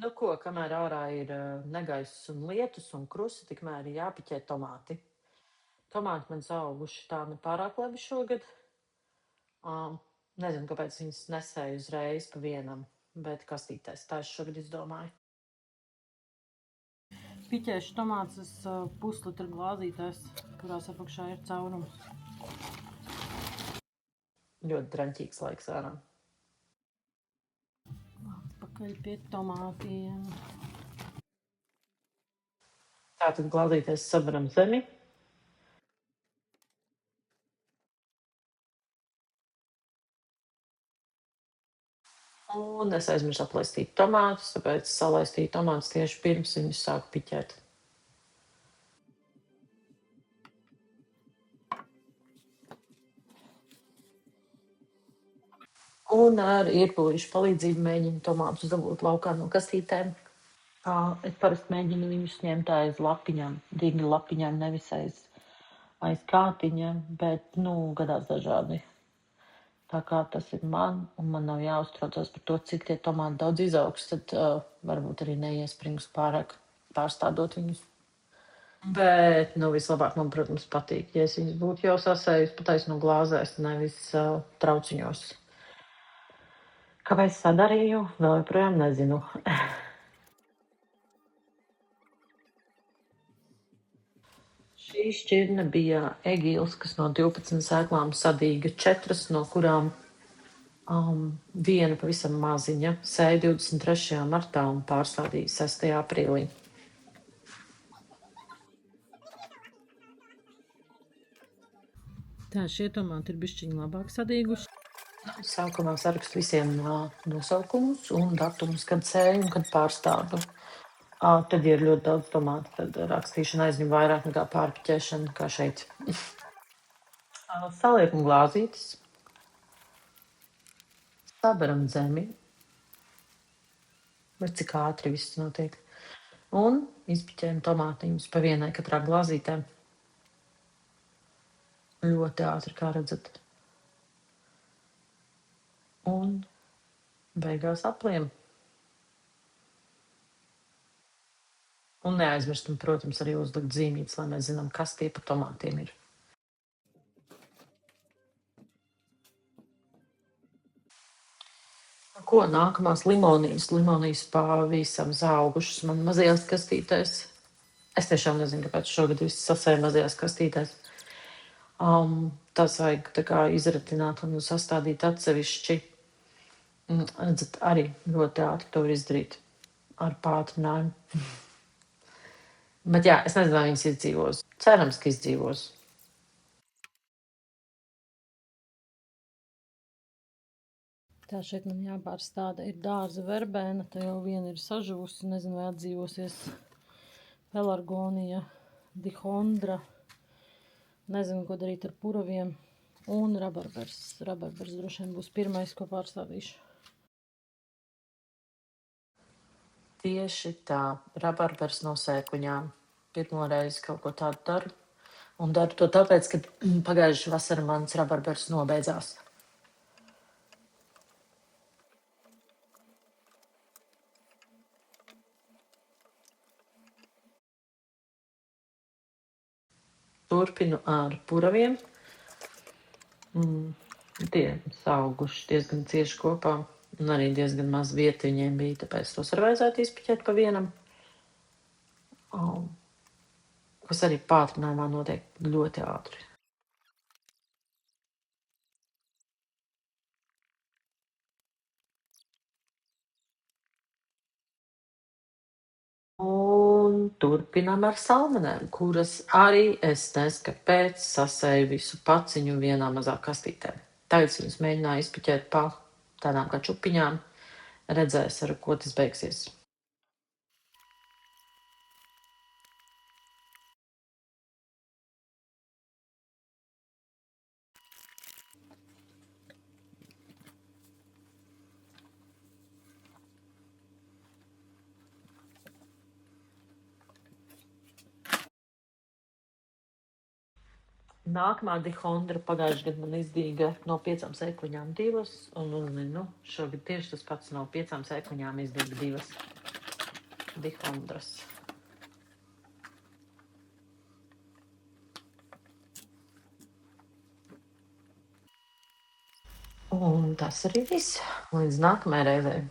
Nu ko, kamēr ārā ir negaiss un lietus un krusi, tikmēr ir jāpiķē tomāti. Tomāti man auguši tā nepārāk labi šogad. Nezinu, kāpēc viņas nesēju uzreiz pa vienam, bet kastītēs. Tā es šogad izdomāju. Piķēšu tomātus puslitra glāzītēs, kurās apakšā ir caurums. Ļoti draņķīgs laiks ārā. Atpakaļ pie tomātiem. Tātad glāzītēs sabaram zemi. Un es aizmirsu aplaistīt tomātus, tāpēc salaistīju tomātus tieši pirms viņus sāku piķēt. Un ar ierpulīšu palīdzību mēģinu tomātus dabūt laukā no kastītēm. Es parasti mēģinu viņus ņemt aiz lapiņām, digļu lapiņām, nevis aiz kātiņa, bet, gadās dažādi. Tā kā tas ir man, un man nav jāuztraucās par to, cik tie tomāti daudz izaugs, tad varbūt arī neiespringus pārāk pārstādot viņus. Bet, vislabāk man, protams, patīk, ja es viņus būtu jau sasējus pataisnu glāzēs, nevis trauciņos. Kāpēc tā darīju, vēl joprojām nezinu. Šī šķirne bija egīls, kas no 12 sēklām sadīga 4, no kurām viena pavisam maziņa sēja 23. martā un pārstādīja 6. aprīlī. Tā, šie tomāti ir bišķiņi labāk sadīguši. Sākumā sarakstu visiem nosaukumus un datumus, kad sēju un kad pārstādu. Tad, ja ir ļoti daudz tomātu, tad rakstīšana aizņem vairāk nekā pārpiķēšana, kā šeit. Saliekam glāzītes. Sabaram zemi. Vai cik ātri viss notiek. Un izpiķējam tomātiņus pa vienai katrā glāzītē. Ļoti ātri, kā redzat. Un beigās apliem. Un neaizmirstam, protams, arī uzlikt zīmītes, lai mēs zinām, kas tie pa tomātiem ir. Ko nākamās limonijas? Limonijas pavisam zaugušas man mazajās kastītēs. Es tiešām nezinu, kāpēc šogad viss sasēja mazajās kastītēs. Tas vajag tā kā izratināt un sastādīt atsevišķi. Redzat, arī ļoti ātri to var izdarīt ar pātrinājumu. Bet jā, es nezinu, vai viņas izdzīvos. Cerams, ka izdzīvos. Tā šeit man jāpārstāda ir dārza verbēna, tā jau viena ir sažuvusi, nezinu, vai atdzīvosies pelargonija, dihondra, nezinu, ko darīt ar puraviem, un rabarbers. Rabarbers droši vien būs pirmais, ko pārstādīšu. Tieši tā, rabarbers no sēkliņām. Pirmo reizi kaut ko tādu daru. Un daru to tāpēc, ka pagājuši vasara mans rabarbers nobeidzās. Turpinu ar puraviem. Tie sauguši diezgan cieši kopā. Un arī diezgan maz vieta viņiem bija, tāpēc tos arī vajadzētu izpiķēt pa vienam. Kas arī pātrinājumā notiek ļoti ātri. Un turpinām ar salmenēm, kuras arī es nezinu, kāpēc sasēju visu paciņu vienā mazā kastītē. Tagad viņus mēģināju izpiķēt pa tādām kā čupiņām. Redzēs, ar ko tas beigsies. Nākamā dihondra pagājušajā gadā man izdīga no 5 sēkliņām 2, un šogad tieši tas pats no 5 sēkliņām izdīga 2. dihondras. Un tas arī viss. Līdz nākamajai reizei.